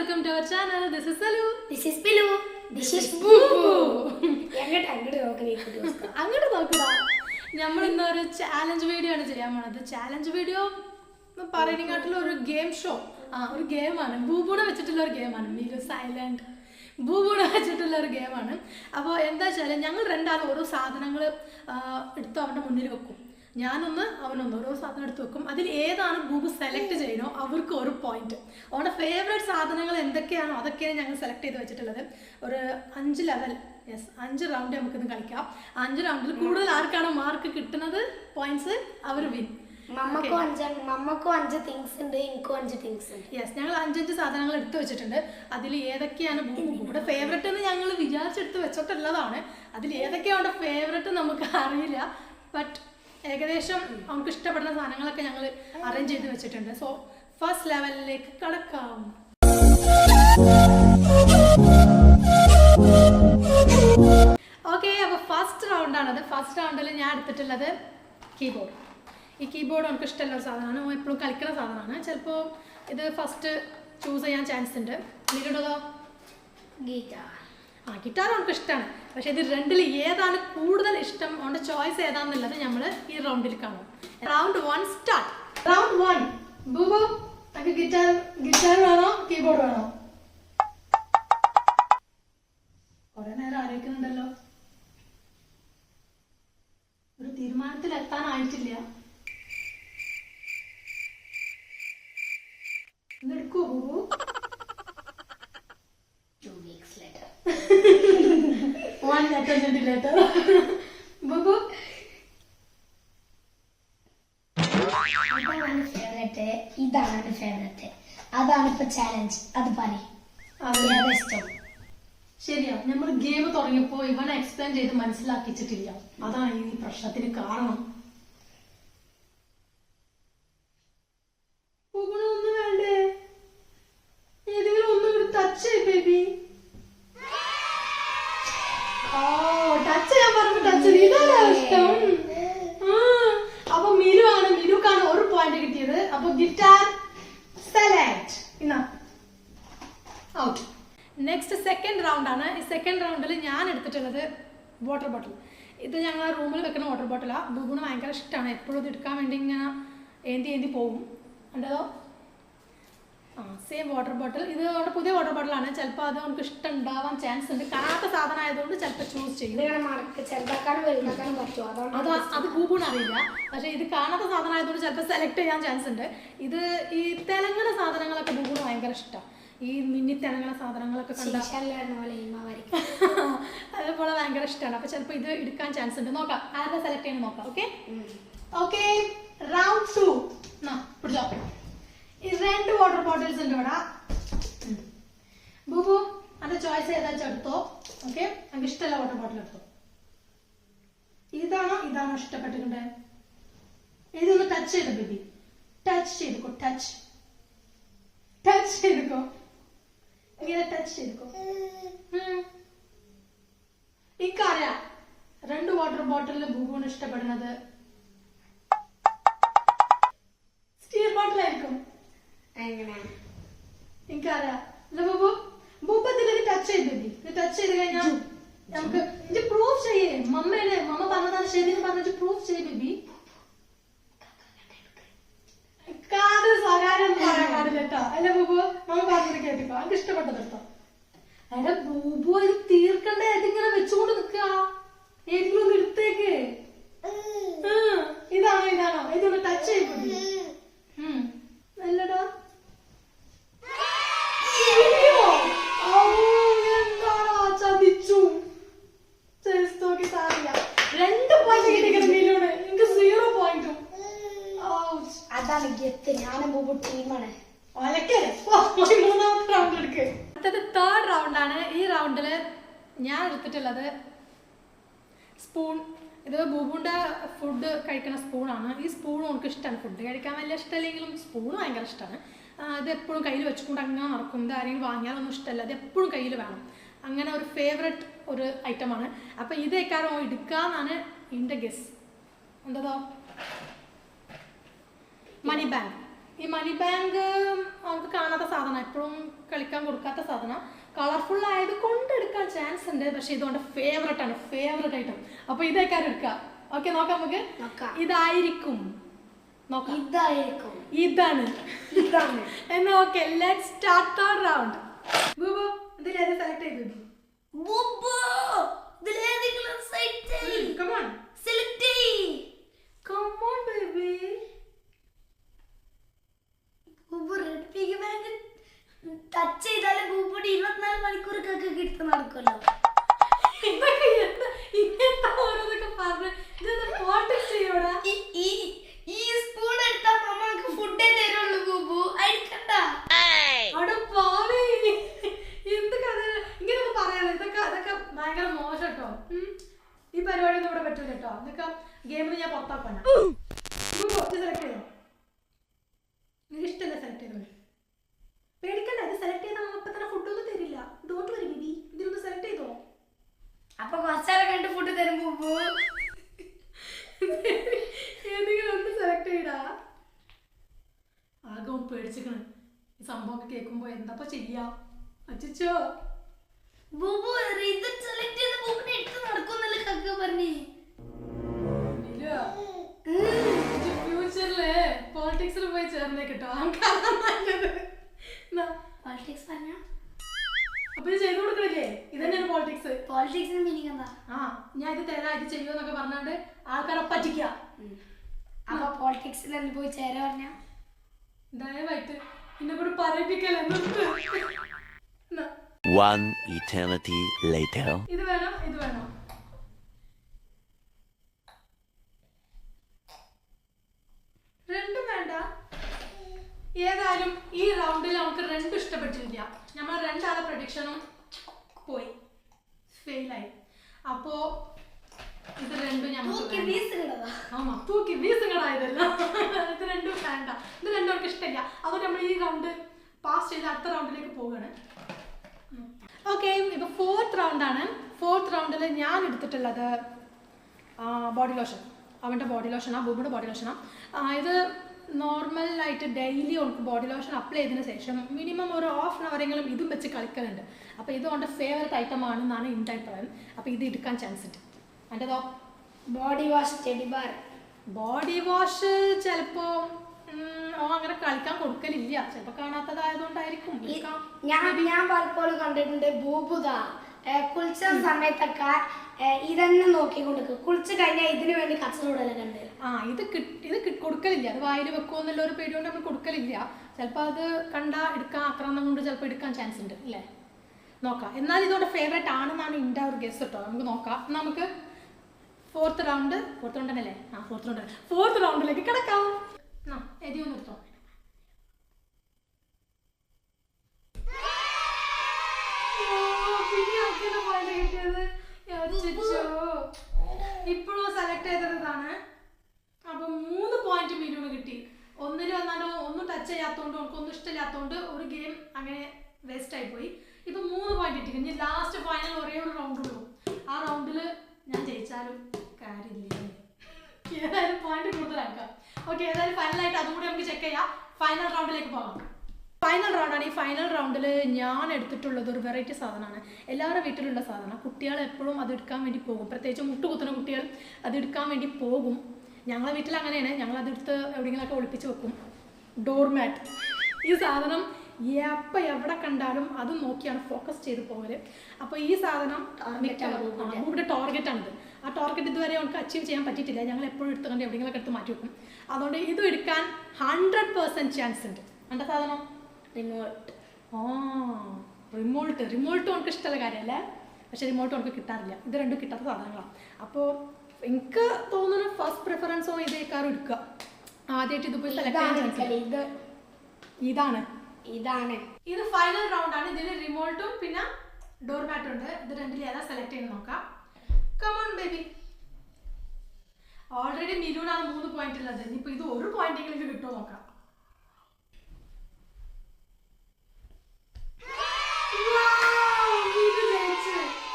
welcome to our channel. This is Salu. This is Pilu. This is Boo. അങ്ങോട്ട് നോക്കുക. നമ്മൾ ഇന്നൊരു challenge video ആണ് ചെയ്യാൻ പോണത്. ചാലഞ്ച് വീഡിയോ പറയുന്നതിനായിട്ടുള്ള ഒരു ഗെയിം ഷോ. ഒരു ഗെയിമാണ്. ബൂബൂടെ വെച്ചിട്ടുള്ള ഒരു ഗെയിമാണ്. മീരു സൈലന്റ് ബൂബൂടെ വെച്ചിട്ടുള്ള ഒരു ഗെയിമാണ്. അപ്പോൾ എന്താ വെച്ചാൽ ഞങ്ങൾ രണ്ടാളും ഓരോ സാധനങ്ങൾ എടുത്ത് അവരുടെ മുന്നിൽ വെക്കും. ഞാനൊന്ന് അവനൊന്ന് ഓരോ സാധനം എടുത്ത് വെക്കും. അതിൽ ഏതാണ് ബൂബു സെലക്ട് ചെയ്യണോ അവർക്ക് ഒരു പോയിന്റ്. അവരുടെ ഫേവറേറ്റ് സാധനങ്ങൾ എന്തൊക്കെയാണോ അതൊക്കെയാണ് ഞങ്ങൾ സെലക്ട് ചെയ്ത് വെച്ചിട്ടുള്ളത്. ഒരു 5 ലെവൽ, 5 റൗണ്ട് നമുക്കിന്ന് കളിക്കാം. 5 റൗണ്ടിൽ കൂടുതൽ ആർക്കാണോ മാർക്ക് കിട്ടുന്നത് പോയിന്റ്സ് അവർ വിൻ. മമ്മക്കും 5 തിങ്സ് ഉണ്ട്, എനിക്കും 5 തിങ്സ് ഉണ്ട്. യെസ്, ഞങ്ങൾ 5 സാധനങ്ങൾ എടുത്തു വെച്ചിട്ടുണ്ട്. അതിൽ ഏതൊക്കെയാണ് ബൂബുയുടെ ഫേവറേറ്റ് എന്ന് ഞങ്ങൾ വിചാരിച്ചെടുത്ത് വെച്ചിട്ടുള്ളതാണ്. അതിൽ ഏതൊക്കെയാണ് ഫേവറേറ്റ് നമുക്ക് അറിയില്ല. ബട്ട് ഏകദേശം നമുക്ക് ഇഷ്ടപ്പെടുന്ന സാധനങ്ങളൊക്കെ ഞങ്ങൾ അറേഞ്ച് ചെയ്ത് വെച്ചിട്ടുണ്ട്. സോ ഫസ്റ്റ് ലെവലിലേക്ക് കടക്കാം. ഓക്കെ, അപ്പോൾ ഫസ്റ്റ് റൗണ്ടാണത്. ഫസ്റ്റ് റൗണ്ടിൽ ഞാൻ എടുത്തിട്ടുള്ളത് കീബോർഡ്. ഈ കീബോർഡ് നമുക്ക് ഇഷ്ടമുള്ള ഒരു സാധനമാണ്. എപ്പോഴും കളിക്കുന്ന സാധനമാണ്. ചിലപ്പോൾ ഇത് ഫസ്റ്റ് ചൂസ് ചെയ്യാൻ ചാൻസ് ഉണ്ട്. നിങ്ങളുടേതോ? ഗിറ്റാർ. ഗിറ്റാർ നമുക്ക് ഇഷ്ടമാണ്. പക്ഷെ ഇത് രണ്ടിൽ ഏതാണ് കൂടുതൽ ഇഷ്ടം, അവൻ്റെ ചോയ്സ് ഏതാണെന്നുള്ളത് നമ്മൾ ഈ റൗണ്ടിൽ കാണും. Round 1 start. റൗണ്ട് 1. ബൂബു, നമുക്ക് ഗിറ്റാർ വേണോ കീബോർഡ് വേണോ? കുറെ നേരം ആലോചിക്കുന്നുണ്ടല്ലോ. ഒരു തീരുമാനത്തിൽ എത്താനായിട്ടില്ല. എടുക്കൂ Boobu. 2 weeks later. 1 eternity later. Bubu, ഇതാണ് ഫേവറേറ്റ്. അതാണ് ഇപ്പൊ ചാലഞ്ച്. അത് പറയും. ശരിയാ, നമ്മൾ ഗെയിം തുടങ്ങിയപ്പോ ഇവനെ എക്സ്പ്ലെയിൻ ചെയ്ത് മനസ്സിലാക്കിച്ചിട്ടില്ല. അതാണ് ഈ പ്രശ്നത്തിന് കാരണം. ഒന്നും വേണ്ടേ? ഏതെങ്കിലും ഒന്നും ടച്ച് ചെയ്യ് ബേബി. ടച്ച് ചെയ്യാൻ പറഞ്ഞു. ടച്ച് ഇതാണ് ഇഷ്ടം. അപ്പൊ മിരുവാണ്. മിരുക്കാണ് ഒരു പോയിന്റ് കിട്ടിയത്. അപ്പൊ guitar select. Out. Next second round ആണ്. ഈ സെക്കൻഡ് റൗണ്ടിൽ ഞാൻ എടുത്തിട്ടുള്ളത് വാട്ടർ ബോട്ടിൽ. ഇത് ഞങ്ങൾ റൂമിൽ വെക്കുന്ന വാട്ടർ ബോട്ടിലാണ്. ബുബുന് ഭയങ്കര ഇഷ്ടമാണ്. എപ്പോഴും ഇത് എടുക്കാൻ വേണ്ടി ഇങ്ങനെ ഏന്തി പോകും. ഉണ്ടോ? Same water bottle. ഇത് നമ്മുടെ പുതിയ വാട്ടർ ബോട്ടിലാണ്. ചിലപ്പോൾ അത് നമുക്ക് ഇഷ്ടം ഉണ്ടാവാൻ ചാൻസ് ഉണ്ട്. കാണാത്ത സാധനം ആയതുകൊണ്ട് ചിലപ്പോൾ ചൂസ് ചെയ്യും. അത് ബൂബൂണ് അറിയില്ല. പക്ഷെ ഇത് കാണാത്ത സാധനം ആയതുകൊണ്ട് ചിലപ്പോൾ സെലക്ട് ചെയ്യാൻ ചാൻസ് ഉണ്ട്. ഇത് ഈ തിളങ്ങുന്ന സാധനങ്ങളൊക്കെ ബൂബൂണ് ഭയങ്കര ഇഷ്ടമാണ്. ഈ മിന്നി തിളങ്ങുന്ന സാധനങ്ങളൊക്കെ അതേപോലെ ഭയങ്കര ഇഷ്ടമാണ്. അപ്പൊ ചിലപ്പോൾ ഇത് എടുക്കാൻ ചാൻസ് ഉണ്ട്. നോക്കാം ആരുടെ സെലക്ട് ചെയ്യണം നോക്കാം. Okay okay, round 2. പിടിച്ചോ. ഈ 2 വാട്ടർ ബോട്ടിൽസ് ഉണ്ട് ഇവിടെ. ബൂബു, അതിന്റെ ചോയ്സ് ഏതാ എടുത്തോ. ഓക്കെ, നമുക്ക് ഇഷ്ടമല്ല വാട്ടർ ബോട്ടിൽ എടുത്തോ. ഇതാണോ ഇഷ്ടപ്പെട്ടിട്ടുണ്ട്? ഇതൊന്ന് ടച്ച് ചെയ്തോ ബേബി. ടച്ച് ചെയ്തോ. ടച്ച് ചെയ്തോ. ഇങ്ങനെ ടച്ച് ചെയ്തോ. എനിക്കറിയാം 2 വാട്ടർ ബോട്ടിലിൽ ബൂബുവിന് ഇഷ്ടപ്പെടുന്നത് സ്റ്റീൽ ബോട്ടിലായിരിക്കും. എനിക്കറിയാം. ബൂബു ബൂബു ഇതിലേക്ക് ടച്ച് ചെയ്തേ. ടച്ച് ചെയ്ത് കഴിഞ്ഞാൽ നമുക്ക് ഇത് പ്രൂവ് ചെയ്യേ. മമ്മ പറഞ്ഞതാണ് ശരിയെന്ന് പറഞ്ഞിട്ട് പ്രൂവ് ചെയ്യ് ബേബി. സ്വകാര്യം പറയാൻ പാടില്ല കേട്ടോ. അല്ല ബൂബു, മമ്മ പറഞ്ഞത് കേട്ടിക്കോ. എനിക്ക് ഇഷ്ടപ്പെട്ടത് കേട്ടോ. അല്ല ബൂബു, ഇത് തീർക്കണ്ടേ? ഇതിങ്ങനെ വെച്ചുകൊണ്ട് നിൽക്കുക. ഏതെങ്കിലും ഒന്ന് എടുത്തേക്ക്. ഇതാണോ? ഇതൊന്ന് ടച്ച് ചെയ്യപ്പെടി. നല്ലടാ. ചതിച്ചു. 2 പോയിന്റ് കിട്ടിയിരിക്കണം മീലോട്. എനിക്ക് 0 പോയിന്റും. അതാണ് ഗെത്ത്. ഞാനും ബൂബു ടീമാണ്. മൂന്നാമത്തെ റൗണ്ട് എടുക്ക്. അടുത്തത് 3rd റൗണ്ടാണ്. ഈ റൗണ്ടില് ഞാൻ എടുത്തിട്ടുള്ളത് സ്പൂൺ. ഇത് ബൂബുന്റെ ഫുഡ് കഴിക്കുന്ന സ്പൂണാണ്. ഈ സ്പൂൺ നമുക്ക് ഇഷ്ടമാണ്. ഫുഡ് കഴിക്കാൻ വലിയ ഇഷ്ടമല്ലെങ്കിലും സ്പൂൺ ഭയങ്കര ഇഷ്ടമാണ്. ഇത് എപ്പോഴും കയ്യിൽ വെച്ചുകൊണ്ട് അങ്ങനെ നടക്കും. ഇത് ആരെങ്കിലും വാങ്ങിയാലൊന്നും ഇഷ്ടമല്ല. ഇത് എപ്പോഴും കയ്യിൽ വേണം. അങ്ങനെ ഒരു ഫേവറേറ്റ് ഒരു ഐറ്റമാണ്. അപ്പം ഇതേക്കാരോ എടുക്കാന്നാണ് എൻ്റെ ഗസ്. എന്തോ മണി ബാങ്ക്. ഈ മണി ബാങ്ക് നമുക്ക് കാണാത്ത സാധനം, എപ്പോഴും കളിക്കാൻ കൊടുക്കാത്ത സാധനം. കളർഫുൾ ആയത് കൊണ്ടെടുക്കാൻ ചാൻസ് ഉണ്ട്, പക്ഷെ ഇതുകൊണ്ട് ഫേവറേറ്റ് ആണ്, ഫേവറേറ്റ് ഐറ്റം. അപ്പൊ ഇതേക്കാരും എടുക്കാം. ഓക്കെ, നോക്കാം നമുക്ക്. ഇതായിരിക്കും, നോക്കാം. ഇതാണ് എന്നാ okay, let's start the round. Boobu ഇതിലേത് സെലക്ട് ചെയ്തു? Come on. Select. Come on, baby. Boobu red pig bank touch ചെയ്താലും ബൂബുടെ 24 മണിക്കൂറൊക്കെ കിട്ടുന്ന നടക്കുമല്ലോ. ഇതൊക്കെ ഇങ്ങനത്തെ ഓരോന്നൊക്കെ പറഞ്ഞ് ഇതൊന്ന് പോളിറ്റിക്സ് ചെയ്യോടാ. ഈ സ്പൂൺ എടുത്താൽ നമുക്ക് ഫുഡേ തരുള്ളൂ ബൂബു, അടിക്കണ്ട. അവിടെ പാവേ, എന്ത് കഥ ഇങ്ങനെയൊന്നും പറയാതെ. അതൊക്കെ ഭയങ്കര മോശം കേട്ടോ. ഈ പരിപാടിയൊന്നും ഇവിടെ പറ്റൂല കേട്ടോ. ഇതൊക്കെ ഗെയിമിൽ ഞാൻ പുറത്താക്കാനാ. സെലക്ട് ചെയ്തോ? നിങ്ങൾക്ക് ഇഷ്ടമല്ല സെലക്ട് ചെയ്തോ? പേടിക്കണ്ട, ഇത് സെലക്ട് ചെയ്താൽ നമുക്ക് തന്നെ ഫുഡൊന്നും തരില്ല. ഡോട്ട് വരി ബിബി, ഇതിലൊന്ന് സെലക്ട് ചെയ്തോ. അപ്പൊ കുറച്ചാലും കണ്ട് ഫുഡ് തരും ബൂബു. ഏതെങ്കിലും ഒന്ന് സെലക്ട് ചെയ്യടാ. ആകെ പേടിച്ചിക്കണ് ഈ സംഭവം കേൾക്കുമ്പോ. എന്താ ചെയ്യാ? അച്ഛോ ബൂബു ഇത് സെലക്ട് ചെയ്ത ബൂബുനെ എടുത്ത് നടക്കുന്നല്ലേ കക്ക പറഞ്ഞേ. ഫ്യൂച്ചറില് പോളിറ്റിക്സിൽ പോയി ചേർന്നേ കിട്ടോ. പോളിറ്റിക്സ് പറഞ്ഞ അപ്പൊ ഇത് ചെയ്തു കൊടുക്കണില്ലേ? ഇതന്നെയാണ് പോളിറ്റിക്സ്. പോളിറ്റിക്സിന്റെ മീനിങ് എന്താ? ഞാൻ ഇത് തരാം, ഇത് ചെയ്യുമെന്നൊക്കെ പറഞ്ഞാണ്ട് ആൾക്കാരെ പറ്റിക്ക. അപ്പൊ പോളിറ്റിക്സിൽ എന്ത് പോയി ചേരാ പറഞ്ഞ ദയവായിട്ട് എന്നെ കൂടെ പറയിപ്പിക്കല്ലേ. One eternity later. ഇത് വേണം, ഇത് വേണം. രണ്ടും വേണ്ട. ഏതായാലും ഈ റൗണ്ടിൽ നമുക്ക് രണ്ടും ഇഷ്ടപ്പെട്ടില്ല. നമ്മൾ രണ്ടാളെ പ്രഡിക്ഷനും പോയി, ഫെയിലായി. അപ്പോ ഇത് രണ്ടും തൂക്കി വീസുകളായതല്ല. ഇത് രണ്ടും വേണ്ട, ഇത് രണ്ടും നമുക്ക് ഇഷ്ടമില്ല. അതുകൊണ്ട് നമ്മൾ ഈ റൗണ്ട് പാസ് ചെയ്ത് അടുത്ത റൗണ്ടിലേക്ക് പോവുകയാണ്. ഓക്കെ, ഇപ്പൊ 4th റൗണ്ടാണ്. 4th റൗണ്ടിൽ ഞാൻ എടുത്തിട്ടുള്ളത് ബോഡി ലോഷൻ. അവൻ്റെ ബോഡി ലോഷനാ, ബൂബിയുടെ ബോഡി ലോഷനാ. ഇത് നോർമലായിട്ട് ഡെയിലി അവൾക്ക് ബോഡി ലോഷൻ അപ്ലൈ ചെയ്തതിന് ശേഷം മിനിമം ഒരു ഹാഫ് ആൻ അവറെങ്കിലും ഇതും വെച്ച് കളിക്കലുണ്ട്. അപ്പോൾ ഇത് അവൻ്റെ ഫേവറേറ്റ് ഐറ്റം ആണെന്നാണ് എൻ്റെ അഭിപ്രായം. അപ്പോൾ ഇത് എടുക്കാൻ ചാൻസ് ഉണ്ട്. എൻ്റെതോ body wash, teddy bar. Body wash ചിലപ്പോൾ അങ്ങനെ കളിക്കാൻ കൊടുക്കലില്ല, ചിലപ്പോൾ കാണാത്തതായതുകൊണ്ടായിരിക്കും. ഞാൻ പലപ്പോഴും കണ്ടിട്ടുണ്ട് ബൂബുദ കുളിച്ച സമയത്തൊക്കെ ഇതന്നെ നോക്കിക്കൊണ്ടിരിക്കും. കുളിച്ച് കഴിഞ്ഞാൽ ഇതിന് വേണ്ടി കച്ചവടമൊക്കെ ഉണ്ട്. ഇത് കൊടുക്കലില്ല. അത് വായിൽ വെക്കുമോ എന്നുള്ള ഒരു പേടി കൊണ്ട് നമ്മൾ കൊടുക്കലില്ല. ചിലപ്പോൾ അത് കണ്ടാൽ എടുക്കാൻ ആക്രമണം കൊണ്ട് ചിലപ്പോൾ എടുക്കാൻ ചാൻസ് ഉണ്ട് അല്ലേ. നോക്കാം. എന്നാൽ ഇതോടെ ഫേവറേറ്റ് ആണെന്നാണ് എൻ്റെ ഒരു ഗസ് കേട്ടോ. നമുക്ക് നോക്കാം. നമുക്ക് 4th റൗണ്ട് തന്നെയല്ലേ? 4th റൗണ്ടിലേക്ക് കിടക്കാം. എതിയോ നിർത്തോ. ഇപ്പോഴും സെലക്ട് ചെയ്തത് ഇതാണ്. അപ്പൊ 3 പോയിന്റ് മിനിമം കിട്ടി. ഒന്നിൽ വന്നാലോ ഒന്നും ടച്ച് ചെയ്യാത്തോണ്ട് നമുക്കൊന്നും ഇഷ്ടമില്ലാത്തോണ്ട് ഒരു ഗെയിം അങ്ങനെ വേസ്റ്റ് ആയി പോയി. ഇപ്പൊ 3 പോയിന്റ് കിട്ടി. ഇനി ലാസ്റ്റ് ഫൈനൽ ഒരേ ഒരു റൗണ്ട് ഉള്ളൂ. ആ റൗണ്ടില് ഞാൻ ജയിച്ചാലും കാര്യമില്ല. ഏതായാലും പോയിന്റ് കൂടുതലാക്കാം. ഓക്കെ, ഏതായാലും ഫൈനലായിട്ട് അതും കൂടി നമുക്ക് ചെക്ക് ചെയ്യാം. ഫൈനൽ റൗണ്ടിലേക്ക് പോകാം. ഫൈനൽ റൗണ്ടാണ്. ഈ ഫൈനൽ റൗണ്ടിൽ ഞാൻ എടുത്തിട്ടുള്ളത് ഒരു വെറൈറ്റി സാധനമാണ്. എല്ലാവരുടെ വീട്ടിലുള്ള സാധനം. കുട്ടികൾ എപ്പോഴും അത് എടുക്കാൻ വേണ്ടി പോകും. പ്രത്യേകിച്ച് മുട്ടുകുത്തുന്ന കുട്ടികൾ അത് എടുക്കാൻ വേണ്ടി പോകും. ഞങ്ങളെ വീട്ടിൽ അങ്ങനെയാണ്. ഞങ്ങൾ അതെടുത്ത് എവിടെയെങ്കിലുമൊക്കെ ഒളിപ്പിച്ച് വെക്കും. ഡോർമാറ്റ്. ഈ സാധനം എവിടെ കണ്ടാലും അത് നോക്കിയാണ് ഫോക്കസ് ചെയ്ത് പോകല്. അപ്പോൾ ഈ സാധനം ഇവിടെ ടാർഗറ്റാണിത്. ആ ടാർഗറ്റ് ഇതുവരെ നമുക്ക് അച്ചീവ് ചെയ്യാൻ പറ്റിയിട്ടില്ല. ഞങ്ങൾ എപ്പോഴും എടുത്തുകൊണ്ട് എവിടെയെങ്കിലൊക്കെ എടുത്ത് മാറ്റി വെക്കും. അതുകൊണ്ട് ഇത് എടുക്കാൻ 100% ചാൻസ് ഉണ്ട്. എൻ്റെ സാധനം റിമോട്ട് നമുക്ക് ഇഷ്ടമുള്ള കാര്യമല്ലേ, പക്ഷെ റിമോട്ട് നമുക്ക് കിട്ടാറില്ല. ഇത് രണ്ടും കിട്ടാത്ത സാധനങ്ങളാണ്. അപ്പോൾ എനിക്ക് തോന്നുന്നു ഫസ്റ്റ് പ്രിഫറൻസോ ഇതേക്കാരും എടുക്കുക. ആദ്യമായിട്ട് ഇത് പോയി സെലക്ട് ചെയ്യാൻ ഇതാണ്. ഇത് ഫൈനൽ റൗണ്ട് ആണ്. ഇതിൽ റിമോട്ടും പിന്നെ ഡോർമാറ്റും ഉണ്ട്. ഇത് രണ്ടിൽ ഏതാ സെലക്ട് ചെയ്യുന്നത് നോക്കാം. Come on baby. ഓൾറെഡി മിലൂനാണ് 3 പോയിന്റ് ഉള്ളത്. ഇനിയിപ്പോൾ ഇത് 1 പോയിന്റെങ്കിലും കിട്ടുമോ നോക്കാം.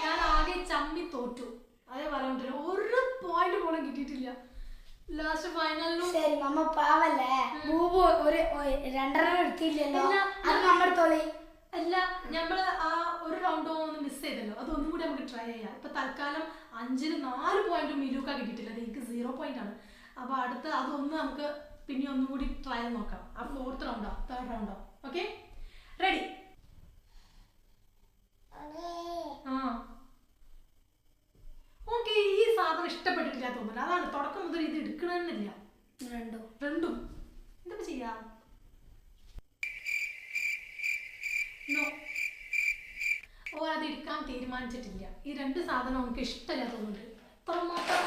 ഞാൻ ആകെ ചമ്മി തോറ്റു. അതേ പറഞ്ഞിട്ടില്ല, 1 പോയിന്റ് പോലും കിട്ടിയിട്ടില്ല. ലാസ്റ്റ് ഫൈനലിലും ശരി മമ്മ പാവല്ലേ ബൂബു ഒരു 2 എടുത്തില്ലല്ലോ ഇല്ല. അത് നമ്മുടെ തൊളി അല്ല നമ്മള് ആ ഒരു റൗണ്ട് ഒന്ന് മിസ് ചെയ്തല്ലോ, അതൊന്നും കൂടി നമുക്ക് ട്രൈ ചെയ്യാം. ഇപ്പൊ തൽക്കാലം 5-ന് 4 പോയിന്റ് മിലുക്ക കിട്ടിയിട്ടില്ല, അത് എനിക്ക് 0 പോയിന്റ് ആണ്. അപ്പൊ അടുത്ത അതൊന്ന് നമുക്ക് പിന്നെ ഒന്നും കൂടി ട്രൈ നോക്കാം. ആ 4th റൗണ്ടോ 3rd റൗണ്ടോ. Okay, ready? ഓക്കെ, ഈ സാധനം ഇഷ്ടപ്പെട്ടിട്ടില്ല തോന്നുന്നു. അതാണ് തുടക്കം മുതൽ ഇത് എടുക്കണമെന്നില്ല. രണ്ടും എന്താ ചെയ്യാം? ഓ, അത് എടുക്കാൻ തീരുമാനിച്ചിട്ടില്ല. ഈ 2 സാധനം നമുക്ക് ഇഷ്ടമല്ല തോന്നുന്നുണ്ട്. അത്രമാത്രം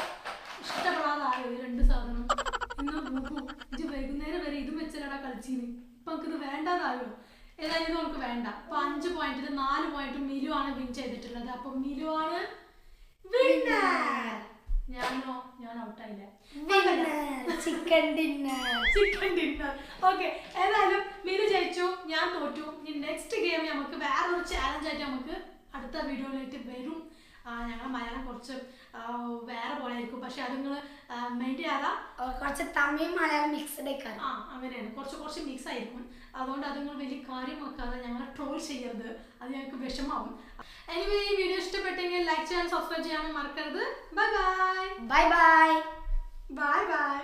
ഇഷ്ടപ്പെടാതായോ ഈ 2 സാധനം? ഇന്ന് ബൂബു ഇത് വൈകുന്നേരം വരെ ഇതും വെച്ചല്ലടാ കളിച്ചീന്, ഇപ്പൊ നമുക്ക് ഇത് വേണ്ടതായോ? ഏതായാലും ഇത് നമുക്ക് വേണ്ട. അപ്പൊ 5 പോയിന്റിൽ 4 പോയിന്റ് മിലു ആണ് വിൻ ചെയ്തിട്ടുള്ളത്. അപ്പൊ മിലു ആണ് വിന്നർ. ഞാനോ? ഞാൻ ഔട്ടായില്ല. Chicken dinner. ഓക്കെ, ഏതായാലും മിലു ജയിച്ചു, ഞാൻ തോറ്റു. ഇനി നെക്സ്റ്റ് ഗെയിം നമുക്ക് വേറൊരു ചാലഞ്ച് ആയിട്ട് നമുക്ക് അടുത്ത വീഡിയോയിലേക്ക് വരും. ഞങ്ങൾ മലയാളം കുറച്ച് വേറെ പോലെ ആയിരിക്കും, പക്ഷെ അത് നിങ്ങൾ മെയിൻ ചെയ്യാതെ കുറച്ച് തമിഴ് മലയാളം മിക്സ്ഡ് ആയിക്കാണ്. അങ്ങനെയാണ്, കുറച്ച് മിക്സ് ആയിരിക്കും. അതുകൊണ്ട് അത് നിങ്ങൾ വലിയ കാര്യമാക്കാതെ ഞങ്ങളെ ട്രോൾ ചെയ്യരുത്, അത് ഞങ്ങൾക്ക് വിഷമാവും. എനിവേ, ഈ വീഡിയോ ഇഷ്ടപ്പെട്ടെങ്കിൽ ലൈക്ക് ചെയ്യാനും സബ്സ്ക്രൈബ് ചെയ്യാനും മറക്കരുത്. Bye bye. Bye bye. Bye bye.